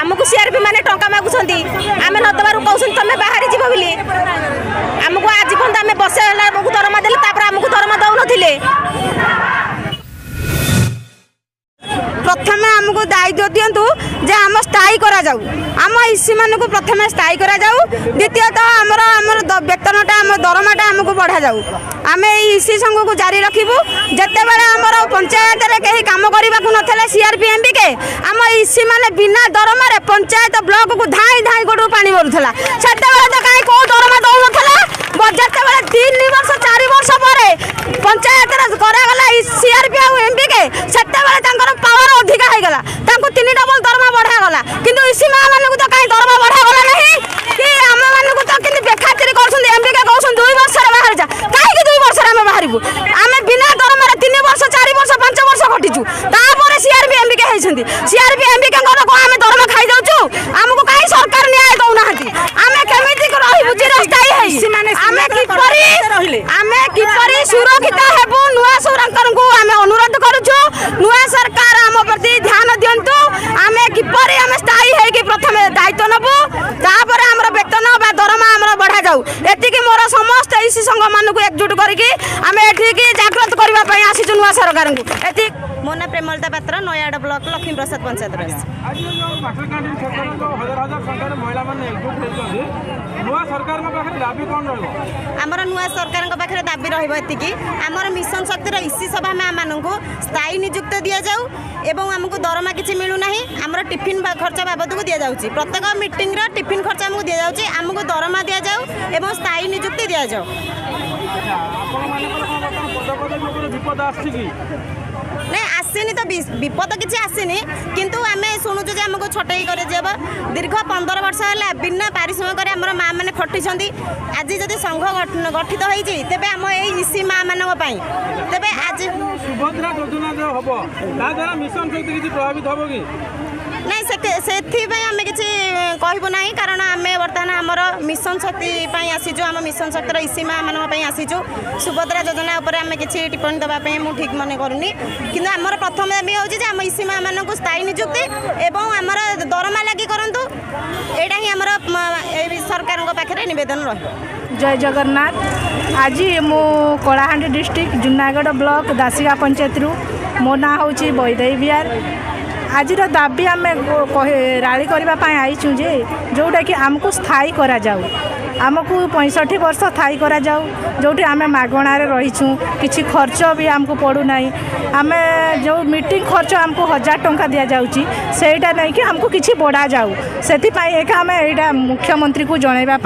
आमको सीआरपी माने टंका मागुछंती आमे न दबारु कहउछन तमे बाहरी जीव बोली आमको आज कोन आमे बसे हमको दरमा देले तापर हमको दरमा दउ नथिले प्रथम आमको दायित्व दिंतु जे आम स्थायी करा जाऊ आम इसी मान को प्रथम स्थायी करा जाऊ द्वितीयतः आमर आमर वेतनटा आम दरमाटा आमको बढ़ा जाऊ आम इसी संघ को जारी रखिबू जते बेले आमर पंचायत रे कहीं काम करबा को नथले सीआरपी एमपी के आम इसी माने बिना दरमा रे पंचायत ब्लॉक को धाई धाई गोडू पानी भरुथला सेते बेले तो काई को दरमा दउ नथला जते बेले 3 वर्ष 4 वर्ष परे पंचायत रे करा गला सीआरपी आ एमपी के सेते बेले तांकर पावर अधिक हो गला तांको 3 डबल दरमा बढ़ा गला किंतु इसी मां माने को तो काई दरमा बढ़ा गला नहीं कि हम माने को तो किंतु बेखातिर करछन एमपी के कहछन 2 वर्ष रे बाहर जा काई कि 2 वर्ष रे हम बाहरबू आमे बिना दरमा रे 3 वर्ष 4 वर्ष 5 वर्ष कटिचू तापर सीआरपी एमपी के हेछंती सीआरपी एमपी के को आमे दरमा खाई जाउचू हमको काई सरकार न्याय दउ नाहंती आमे केमिति को रहिबू चिरस्थायी है आमे की परी सुरक्षित हेबू नुआ सरकार को आमे अनुरोध करूछु नुआ सरकार आम प्रति ध्यान दियंतु आमे की परी आमे स्थायी है कि प्रथम दायित्व नबू तापर हमर वेतन बा दरमा हमर बढ़ा जाऊ एति कि मोर समस्त इसी संघ मान को एकजुट करके आमे एठी की जागृत करबा पई आसीछु नुआ सरकार को एति मोना प्रेमलता पात्र नयागढ़ ब्लॉक लक्ष्मी प्रसाद पंचायत रस आमर नुआ सरकार पाखे दाबी रही आमर मिशन शक्तिर इसी सभा मैम को स्थायी नियुक्त दि जाऊ एवं आमको दरमा किसी मिलूना आमर टिफिन खर्च बाबद को दि जाऊँगी प्रत्येक मीटिंग टिफिन खर्च आमको दि जाऊँगी आमको दरमा दि जाऊ एवं स्थायी नियुक्ति दि जाऊ नहीं आसनी तो विपद किसी आसनी किंतु आम शुणुचु आमको छटई कर दीर्घ 15 वर्ष है बिना पारिश्रमिक आमर माँ मैंने खटी आज जदि संघ गठित होती तेज आम यही माँ मान तेज आज सुभद्रा योजना जो हम मिशन शक्ति किसी प्रभावित हम कि नहीं से आम किसी कहबू ना कारण आम बर्तमान आमर मिशन शक्ति आसीचु आम मिशन शक्तिर इसी माँ मान आसीचु सुभद्रा योजना उपर आम किसी टिप्पणी देवाई मुझे ठीक मन करूनी कि आमर प्रथम दाबी हो आम इसी माँ मान को स्थायी नियुक्ति एवं आमर दरमा लगी करूँ यहाँ ही आमर सरकार पाखे नवेदन रही जय जगन्नाथ आज मो कलाहांडी डिस्ट्रिक्ट जूनागढ़ ब्लॉक दासिया पंचायत मो ना हूँ बैदेई बिहार आज दाबी आम राली करने आईचु जे जोटा कि आमको स्थायी करा जाऊ आमको 65 वर्ष स्थायी करा जाऊ जोटी आम मागणार रहीचु किछि खर्च भी आमको पड़ूना आम जो मीटिंग खर्च आमको 1000 टंका दि जाऊँगी सेटा नहीं कि आमको किछि बढ़ा जाऊ से एक आम यहाँ मुख्यमंत्री को जनइबा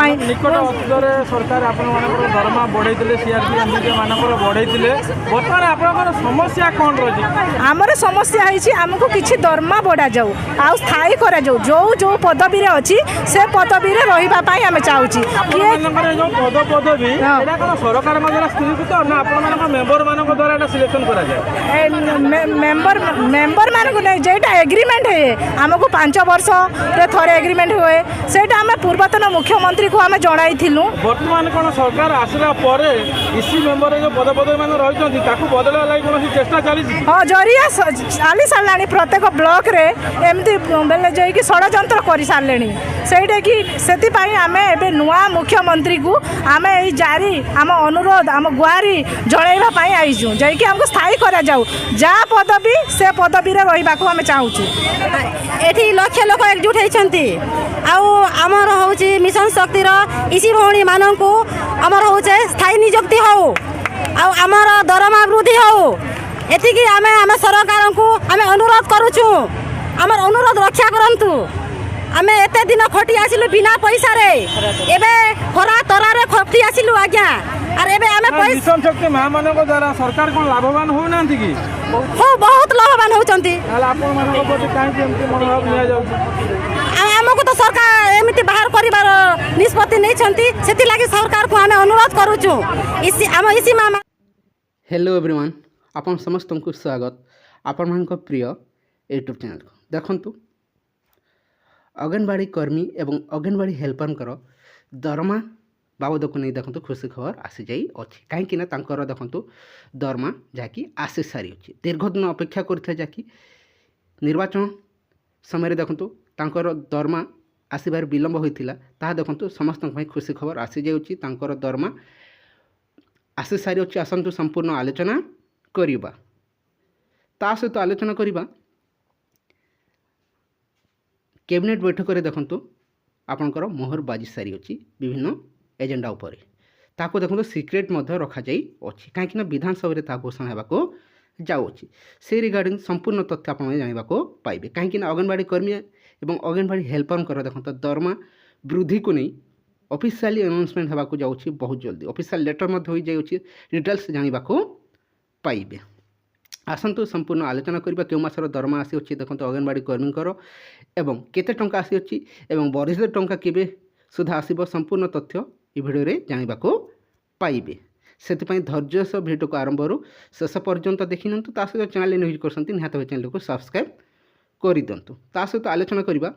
सरकार दरमा बढ़े सीआरपी बढ़े बर्तमान समस्या कौन रही आमर समस्या है आमको किछि दरमा बढ़ा जाऊ आ स्थायी करा जाऊ जो जो पदवी रे अछि से पदवी रे रहिबा पाई आमे चाहूची पदवी सरकार मेंबर मान द्वारा सिलेक्शन करा जाए मेंबर मान को नहीं जेटा एग्रीमेंट है आमको 5 वर्ष रे थोड़े एग्रीमेंट हुए सेटा आमे पूर्वतन मुख्यमंत्री को आमे जणाई थिलु वर्तमान कोन सरकार आसला परे इसी मेंबर जो पदवी मान रहिछन ताकू बदला लागि कोन चेष्टा चली हां जरिया चाली सालानी प्रत्येक ब्लॉक रे एमती बेले जाई कि षडयंत्र करि सारलेनी सेटा कि सेति पाई आमे एबे नुआ मुख्यमंत्री को आमे ए जारी आम अनुरोध आम गुहारी जणाइबा पाई आइजु जाई कि हमको स्थायी करा जाऊ जा पदवी से पदवी रे रहिबा को आमे चाहूछु एठी लक्ष लोक एकजुट होती आमर हूँ मिशन शक्तिर इसी भौणी मान को आमर हूँ स्थायी नियुक्ति हो आमर दरमा वृद्धि हो एति आम आम सरकार को आम अनुरोध करुचु आमर अनुरोध रक्षा करंतु आम एते दिन खटी आसिलु बिना पैसा रे एबे खरा तरा रे खटी आसिलु आज्ञा और एबे आम मिशन शक्ति मां मान को द्वारा सरकार कोन लाभवान हो नांती कि हो बहुत लाभवान होचंती आपण मान को प्रति काई एमती मनोभाव निया जाउ आमको तो सरकार एमती बाहर करिवार निष्पत्ति नै छंती सेति लागि सरकार को आम अनुरोध करूछु इसी मामा हेलो एवरीवन आपण समस्त को स्वागत आपण मान को प्रिय यूट्यूब चैनल को देखंतु अंगनवाड़ी कर्मी एवं अंगनवाड़ी हेल्पर दरमा बाबद को नहीं देखो खुशी खबर आसी जाई अच्छी कहीं देखो दरमा जहाँकि आसी सारी अच्छी दीर्घ दिन अपेक्षा करते जहाँकि निर्वाचन समय देखो ତାଙ୍କର ଦରମା ଆସିବାରେ ବିଳମ୍ବ ହୋଇଥିଲା ତାହା ଦେଖନ୍ତୁ ସମସ୍ତଙ୍କ ପାଇଁ ଖୁସି ଖବର ଆସିଯାଉଛି। ତାଙ୍କର ଦରମା ଆସି ସାରିଅଛି। ଆସନ୍ତୁ ସମ୍ପୂର୍ଣ୍ଣ ଆଲୋଚନା କରିବା। ତା ସହିତ ଆଲୋଚନା କରିବା କ୍ୟାବିନେଟ୍ ବୈଠକରେ ଦେଖନ୍ତୁ ଆପଣଙ୍କର ମୋହର ବାଜି ସାରିଅଛି ବିଭିନ୍ନ ଏଜେଣ୍ଡା ଉପରେ। ତାକୁ ଦେଖନ୍ତୁ ସିକ୍ରେଟ୍ ମଧ୍ୟ ରଖାଯାଇଅଛି, କାହିଁକିନା ବିଧାନସଭାରେ ତାହା ଘୋଷଣା ହେବାକୁ ଯାଉଅଛି। ସେ ରିଗାର୍ଡ଼ିଂ ସମ୍ପୂର୍ଣ୍ଣ ତଥ୍ୟ ଆପଣମାନେ ଜାଣିବାକୁ ପାଇବେ, କାହିଁକିନା ଅଙ୍ଗନବାଡ଼ି କର୍ମୀ ଏବଂ ଅଙ୍ଗନବାଡ଼ି ହେଲ୍ପରଙ୍କର ଦେଖନ୍ତୁ ଦରମା ବୃଦ୍ଧିକୁ ନେଇ ଅଫିସିଆଲି ଆନାଉନ୍ସମେଣ୍ଟ ହେବାକୁ ଯାଉଛି ବହୁତ ଜଲ୍ଦି। ଅଫିସିଆଲ ଲେଟର ମଧ୍ୟ ହୋଇଯାଉଛି, ଡିଟେଲ୍ସ ଜାଣିବାକୁ ପାଇବେ। ଆସନ୍ତୁ ସମ୍ପୂର୍ଣ୍ଣ ଆଲୋଚନା କରିବା କେଉଁ ମାସର ଦରମା ଆସିଅଛି ଦେଖନ୍ତୁ ଅଙ୍ଗନବାଡ଼ି କର୍ମୀଙ୍କର ଏବଂ କେତେ ଟଙ୍କା ଆସିଅଛି ଏବଂ ବରିଷ୍ଠ ଟଙ୍କା କେବେ ସୁଦ୍ଧା ଆସିବ ସମ୍ପୂର୍ଣ୍ଣ ତଥ୍ୟ ଏ ଭିଡ଼ିଓରେ ଜାଣିବାକୁ ପାଇବେ। ସେଥିପାଇଁ ଧୈର୍ଯ୍ୟ ସହ ଭିଡ଼ିଓକୁ ଆରମ୍ଭରୁ ଶେଷ ପର୍ଯ୍ୟନ୍ତ ଦେଖିନିଅନ୍ତୁ। ତା ସହିତ ଚ୍ୟାନେଲ ନ୍ୟୁଜ୍ କରୁଛନ୍ତି ନିହାତି ଭାବେ ଚ୍ୟାନେଲକୁ ସବସ୍କ୍ରାଇବ୍ କରିଦିଅନ୍ତୁ। ତା ସହିତ ଆଲୋଚନା କରିବା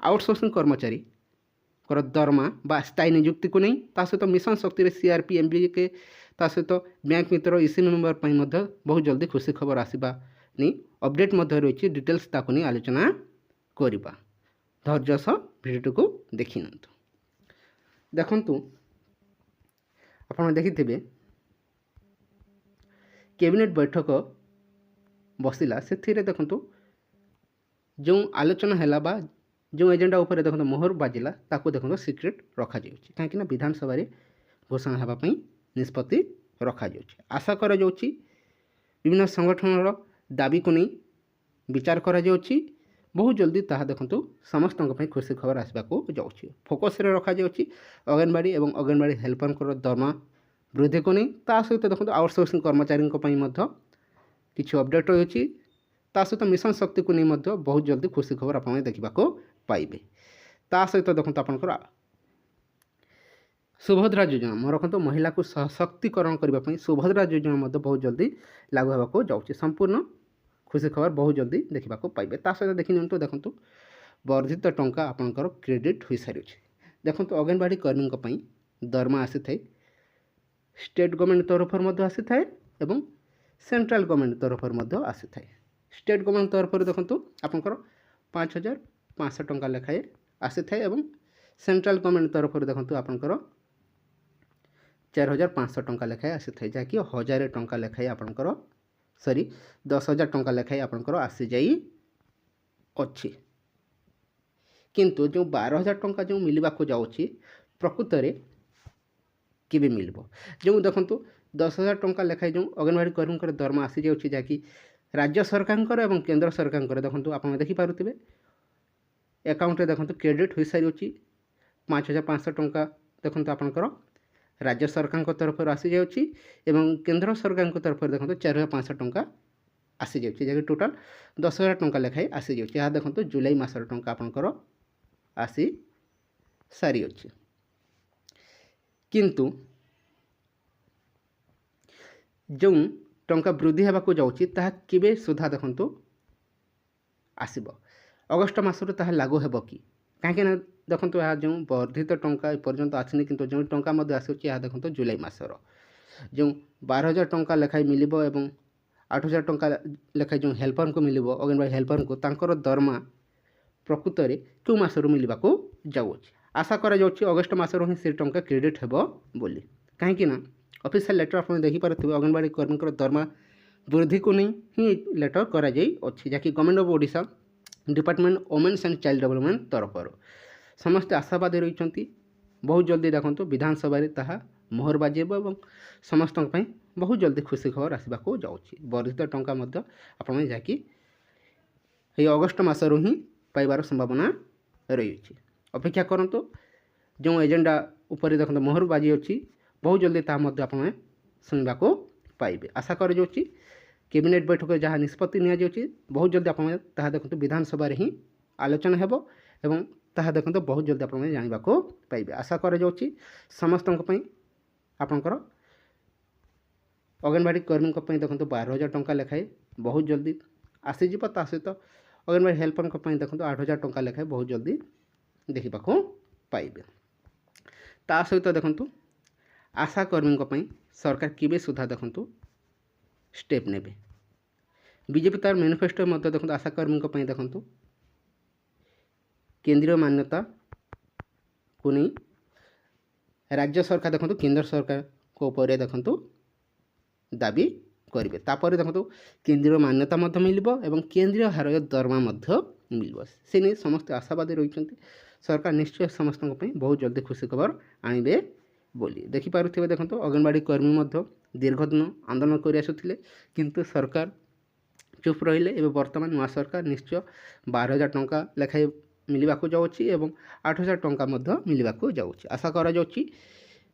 ଆଉଟସୋର୍ସିଂ କର୍ମଚାରୀଙ୍କର ଦରମା ବା ସ୍ଥାୟୀ ନିଯୁକ୍ତିକୁ ନେଇ, ତା ସହିତ ମିଶନ ଶକ୍ତିରେ CRP MBK, ତା ସହିତ ବ୍ୟାଙ୍କ ମିତ୍ର EC ମେମ୍ବର ପାଇଁ ମଧ୍ୟ ବହୁତ ଜଲ୍ଦି ଖୁସି ଖବର ଆସିବା ନେଇ ଅପଡ଼େଟ୍ ମଧ୍ୟ ରହିଛି। ଡିଟେଲ୍ସ ତାକୁ ନେଇ ଆଲୋଚନା କରିବା। ଧୈର୍ଯ୍ୟ ସହ ଭିଡ଼ିଓଟିକୁ ଦେଖିନିଅନ୍ତୁ। ଦେଖନ୍ତୁ ଆପଣ ଦେଖିଥିବେ କ୍ୟାବିନେଟ୍ ବୈଠକ ବସିଲା, ସେଥିରେ ଦେଖନ୍ତୁ ଯେଉଁ ଆଲୋଚନା ହେଲା ବା ଯେଉଁ ଏଜେଣ୍ଡା ଉପରେ ଦେଖନ୍ତୁ ମୋହର ବାଜିଲା ତାକୁ ଦେଖନ୍ତୁ ସିକ୍ରେଟ୍ ରଖାଯାଉଛି, କାହିଁକିନା ବିଧାନସଭାରେ ଘୋଷଣା ହେବା ପାଇଁ ନିଷ୍ପତ୍ତି ରଖାଯାଉଛି। ଆଶା କରାଯାଉଛି ବିଭିନ୍ନ ସଂଗଠନର ଦାବିକୁ ନେଇ ବିଚାର କରାଯାଉଛି। ବହୁତ ଜଲ୍ଦି ତାହା ଦେଖନ୍ତୁ ସମସ୍ତଙ୍କ ପାଇଁ ଖୁସି ଖବର ଆସିବାକୁ ଯାଉଛି। ଫୋକସ୍ରେ ରଖାଯାଉଛି ଅଙ୍ଗନବାଡ଼ି ଏବଂ ଅଙ୍ଗନବାଡ଼ି ହେଲ୍ପରଙ୍କର ଦରମା ବୃଦ୍ଧିକୁ ନେଇ। ତା ସହିତ ଦେଖନ୍ତୁ ଆଉଟସୋର୍ସିଂ କର୍ମଚାରୀଙ୍କ ପାଇଁ ମଧ୍ୟ କିଛି ଅପଡ଼େଟ୍ ରହିଛି। ତା ସହିତ ମିଶନ ଶକ୍ତିକୁ ନେଇ ମଧ୍ୟ ବହୁତ ଜଲ୍ଦି ଖୁସି ଖବର ଆପଣମାନେ ଦେଖିବାକୁ ପାଇବେ। ତା ସହିତ ଦେଖନ୍ତୁ ଆପଣଙ୍କର ସୁଭଦ୍ରା ଯୋଜନା ରଖନ୍ତୁ ମହିଳାକୁ ସଶକ୍ତିକରଣ କରିବା ପାଇଁ ସୁଭଦ୍ରା ଯୋଜନା ମଧ୍ୟ ବହୁତ ଜଲ୍ଦି ଲାଗୁ ହେବାକୁ ଯାଉଛି। ସମ୍ପୂର୍ଣ୍ଣ ଖୁସି ଖବର ବହୁତ ଜଲ୍ଦି ଦେଖିବାକୁ ପାଇବେ। ତା ସହିତ ଦେଖିନିଅନ୍ତୁ ଦେଖନ୍ତୁ ବର୍ଦ୍ଧିତ ଟଙ୍କା ଆପଣଙ୍କର କ୍ରେଡ଼ିଟ୍ ହୋଇସାରିଛି। ଦେଖନ୍ତୁ ଅଙ୍ଗନବାଡ଼ି କର୍ମୀଙ୍କ ପାଇଁ ଦରମା ଆସିଥାଏ, ଷ୍ଟେଟ୍ ଗଭର୍ଣ୍ଣମେଣ୍ଟ ତରଫରୁ ମଧ୍ୟ ଆସିଥାଏ ଏବଂ ସେଣ୍ଟ୍ରାଲ ଗଭର୍ଣ୍ଣମେଣ୍ଟ ତରଫରୁ ମଧ୍ୟ ଆସିଥାଏ। ଷ୍ଟେଟ୍ ଗଭର୍ଣ୍ଣମେଣ୍ଟ ତରଫରୁ ଦେଖନ୍ତୁ ଆପଣଙ୍କର 5,500 ଟଙ୍କା ଲେଖାଏଁ ଆସିଥାଏ ଏବଂ ସେଣ୍ଟ୍ରାଲ ଗଭର୍ଣ୍ଣମେଣ୍ଟ ତରଫରୁ ଦେଖନ୍ତୁ ଆପଣଙ୍କର 4,500 ଟଙ୍କା ଲେଖାଏଁ ଆସିଥାଏ, ଯାହାକି 1,000 ଟଙ୍କା ଲେଖାଏଁ ଆପଣଙ୍କର 10,000 ଟଙ୍କା ଲେଖାଏଁ ଆପଣଙ୍କର ଆସିଯାଇ ଅଛି। କିନ୍ତୁ ଯେଉଁ 12,000 ଟଙ୍କା ଯେଉଁ ମିଳିବାକୁ ଯାଉଛି ପ୍ରକୃତରେ କେବେ ମିଳିବ? ଯେଉଁ ଦେଖନ୍ତୁ 10,000 ଟଙ୍କା ଲେଖାଏଁ ଯେଉଁ ଅଙ୍ଗନବାଡ଼ି କର୍ମୀଙ୍କର ଦରମା ଆସିଯାଉଛି, ଯାହାକି ରାଜ୍ୟ ସରକାରଙ୍କର ଏବଂ କେନ୍ଦ୍ର ସରକାରଙ୍କର ଦେଖନ୍ତୁ ଆପଣ ଦେଖିପାରୁଥିବେ ଆକାଉଣ୍ଟରେ ଦେଖନ୍ତୁ କ୍ରେଡ଼ିଟ୍ ହୋଇସାରିଅଛି। 5,500 ଟଙ୍କା ଦେଖନ୍ତୁ ଆପଣଙ୍କର ରାଜ୍ୟ ସରକାରଙ୍କ ତରଫରୁ ଆସିଯାଉଛି ଏବଂ କେନ୍ଦ୍ର ସରକାରଙ୍କ ତରଫରୁ ଦେଖନ୍ତୁ 4,500 ଟଙ୍କା ଆସିଯାଉଛି, ଯାହାକି ଟୋଟାଲ୍ 10,000 ଟଙ୍କା ଲେଖାଏଁ ଆସିଯାଉଛି। ଏହା ଦେଖନ୍ତୁ ଜୁଲାଇ ମାସର ଟଙ୍କା ଆପଣଙ୍କର ଆସି ସାରିଅଛି। କିନ୍ତୁ ଯେଉଁ ଟଙ୍କା ବୃଦ୍ଧି ହେବାକୁ ଯାଉଛି ତାହା କେବେ ସୁଦ୍ଧା ଦେଖନ୍ତୁ ଆସିବ? ଅଗଷ୍ଟ ମାସରୁ ତାହା ଲାଗୁ ହେବ କି? କାହିଁକିନା ଦେଖନ୍ତୁ ଏହା ଯେଉଁ ବର୍ଦ୍ଧିତ ଟଙ୍କା ଏପର୍ଯ୍ୟନ୍ତ ଆସିନି, କିନ୍ତୁ ଯେଉଁ ଟଙ୍କା ମଧ୍ୟ ଆସିଅଛି ଏହା ଦେଖନ୍ତୁ ଜୁଲାଇ ମାସର ଯେଉଁ 12,000 ଟଙ୍କା ଲେଖାଏଁ ମିଳିବ ଏବଂ 8,000 ଟଙ୍କା ଲେଖାଏଁ ଯେଉଁ ହେଲ୍ପରଙ୍କୁ ମିଳିବ ଅଙ୍ଗନବାଡ଼ି ହେଲ୍ପରଙ୍କୁ ତାଙ୍କର ଦରମା ପ୍ରକୃତରେ କେଉଁ ମାସରୁ ମିଳିବାକୁ ଯାଉଅଛି? ଆଶା କରାଯାଉଛି ଅଗଷ୍ଟ ମାସରୁ ହିଁ ସେ ଟଙ୍କା କ୍ରେଡ଼ିଟ୍ ହେବ ବୋଲି, କାହିଁକିନା ଅଫିସିଆଲ ଲେଟର ଆପଣ ଦେଖିପାରୁଥିବେ ଅଙ୍ଗନବାଡ଼ି କର୍ମୀଙ୍କର ଦରମା ବୃଦ୍ଧିକୁ ନେଇ ହିଁ ଲେଟର କରାଯାଇଅଛି, ଯାହାକି government of Odisha department women's and child development ତରଫରୁ। ସମସ୍ତେ ଆଶାବାଦୀ ରହିଛନ୍ତି ବହୁତ ଜଲ୍ଦି ଦେଖନ୍ତୁ ବିଧାନସଭାରେ ତାହା ମୋହର ବାଜିବ ଏବଂ ସମସ୍ତଙ୍କ ପାଇଁ ବହୁତ ଜଲ୍ଦି ଖୁସି ଖବର ଆସିବାକୁ ଯାଉଛି। ବର୍ଦ୍ଧିତ ଟଙ୍କା ମଧ୍ୟ ଆପଣମାନେ ଯାହାକି ଏହି ଅଗଷ୍ଟ ମାସରୁ ହିଁ ପାଇବାର ସମ୍ଭାବନା ରହିଛି। ଅପେକ୍ଷା କରନ୍ତୁ, ଯେଉଁ ଏଜେଣ୍ଡା ଉପରେ ଦେଖନ୍ତୁ ମୋହର ବାଜି ଅଛି ବହୁତ ଜଲ୍ଦି ତାହା ମଧ୍ୟ ଆପଣମାନେ ଶୁଣିବାକୁ ପାଇବେ। ଆଶା କରାଯାଉଛି କ୍ୟାବିନେଟ୍ ବୈଠକରେ ଯାହା ନିଷ୍ପତ୍ତି ନିଆଯାଉଛି ବହୁତ ଜଲ୍ଦି ଆପଣମାନେ ତାହା ଦେଖନ୍ତୁ ବିଧାନସଭାରେ ହିଁ ଆଲୋଚନା ହେବ ଏବଂ ତାହା ଦେଖନ୍ତୁ ବହୁତ ଜଲ୍ଦି ଆପଣମାନେ ଜାଣିବାକୁ ପାଇବେ। ଆଶା କରାଯାଉଛି ସମସ୍ତଙ୍କ ପାଇଁ ଆପଣଙ୍କର ଅଙ୍ଗନବାଡ଼ି କର୍ମୀଙ୍କ ପାଇଁ ଦେଖନ୍ତୁ 12,000 ଟଙ୍କା ଲେଖାଏଁ ବହୁତ ଜଲ୍ଦି ଆସିଯିବ। ତା ସହିତ ଅଙ୍ଗନବାଡ଼ି ହେଲ୍ପରଙ୍କ ପାଇଁ ଦେଖନ୍ତୁ 8,000 ଟଙ୍କା ଲେଖାଏଁ ବହୁତ ଜଲ୍ଦି ଦେଖିବାକୁ ପାଇବେ। ତା ସହିତ ଦେଖନ୍ତୁ ଆଶା କର୍ମୀଙ୍କ ପାଇଁ ସରକାର କେବେ ସୁଦ୍ଧା ଦେଖନ୍ତୁ ଷ୍ଟେପ୍ ନେବେ? ବିଜେପି ତାର ମ୍ୟାନିଫେଷ୍ଟୋ ମଧ୍ୟ ଦେଖନ୍ତୁ ଆଶା କର୍ମୀଙ୍କ ପାଇଁ ଦେଖନ୍ତୁ केंद्रीय मान्यता को नहीं राज्य सरकार देखो केंद्र सरकार को ऊपर देखो दाबी करेंगे तापर देखो केंद्रीय मान्यता मिल केंद्रीय हार दरमा मिल से नहीं समस्त आशावादी रही सरकार निश्चय समस्त बहुत जल्दी खुशी खबर आणवे बोली देखिपे देखो अंगनवाड़ी कर्मी दीर्घ दिन आंदोलन कर आसुले किंतु सरकार चुप रहिले एवं वर्तमान नवा सरकार निश्चय 12,000 टंका लेखाएं मिलवाक जाऊँगी और 8,000 टंका मिलवाक जाऊँगी आशा करा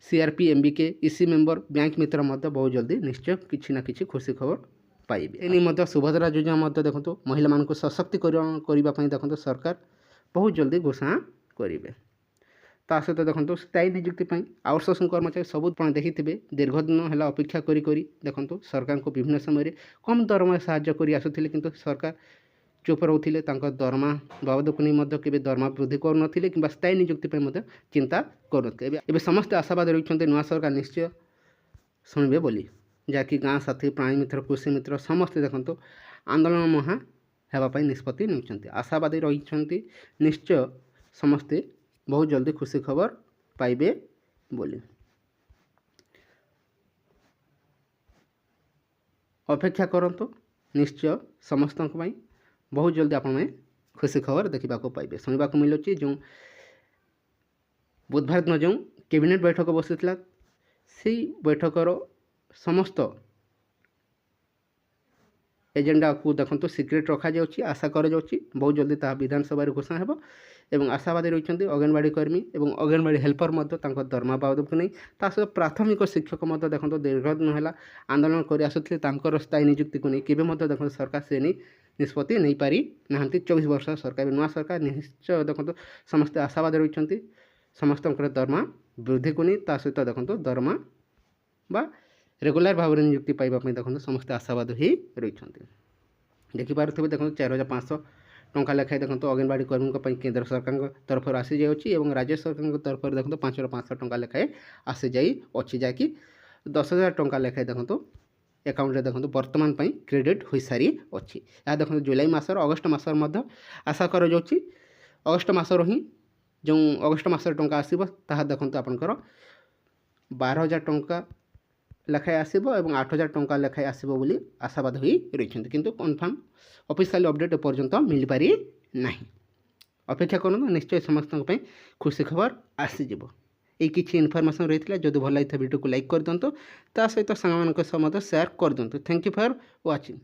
CRP MBK EC member bank मित्र बहुत जल्दी निश्चय किसी ना किसी खुशी खबर पाइबे एनी सुभद्रा योजना देखो महिला मान सशक्तिकरण करने देखो सरकार बहुत जल्दी घोषणा करेंगे ता सहित देखो स्थायी नियुक्ति आउटसोर्सिंग कर्मचारी सब देखिथे दीर्घ दिन है अपेक्षा करी देखो सरकार को विभिन्न समय कम दरमा साहाय्य कर आसुले किंतु सरकार चुप रोते दरमा बाबद को नहीं केवल दरमा वृद्धि करूँ कि स्थायी नियुक्ति चिंता करुँ समस्त आशावाद रही नुआ सरकार निश्चय शुणे बोली जहाँकि गाँ साथी प्राणी मित्र कृषि मित्र समस्ते देखो आंदोलन महा होगापी निष्पत्ति नहीं आशावादी रही निश्चय समस्ते बहुत जल्दी खुशी खबर पाइबे बोली अपेक्षा करंतु निश्चय समस्त बहुत जल्दी आप खुशी खबर देखा पाइबे शुणा मिलूँ जो बुधवार दिन जो कैबिनेट बैठक बसी से बैठकर समस्त एजेंडा को देखो सिक्रेट रखा जाउछि आशा कर बहुत जल्दी ता विधानसभा घोषणा हो एवं आशावादी रही अंगनवाड़ी कर्मी और अंगनवाड़ी हेल्पर दरमा बाबद को नहीं सहित प्राथमिक शिक्षक देखो दीर्घ दिन है आंदोलन कर आसुले स्थायी नियुक्ति को नहीं केवे देखो सरकार से नहीं निष्पत्ति नहीं पारि ना 24 वर्ष सरकार नुआ सरकार निश्चय देखो समस्त आशावादी रही समस्त दरमा वृद्धि को नहीं सहित देखो दरमा बा रेगुलर भाव में नियुक्ति पाइबा देखो समस्त आशावाद ही रही देखिपे देखो 4,500 टंका लेखाएं देखो अंगनवाड़ी कर्मी केंद्र सरकार तरफ आसी जाऊँगी और राज्य सरकार तरफ देखो 5,500 टंका लेखाएं आसी जाइए जहाँकि 10,000 टंका लेखाएं देखो अकाउंट देखो वर्तमान क्रेडिट हो सारी अच्छी यह देखो जुलाई मसर अगस्ट मसर आशा कर अगस्ट मसर ही जो अगस्ट मसर टंका आसो ता देखो आपंकर 12,000 टंका लेखाएं आसब और 8,000 टंका लेखाएं आसब बोली आशावाद हो रही किंतु कन्फर्म ऑफिशियल अपडेट पर्यंत मिल पारि नहीं अपेक्षा करूँ निश्चय समस्त खुशी खबर आसीज ये किसी इनफर्मेशन रही है जो भल लगी वीडियो को लाइक कर दिंतु ता सहित सांग सेयार कर दिंतु थैंक यू फॉर वाचिंग।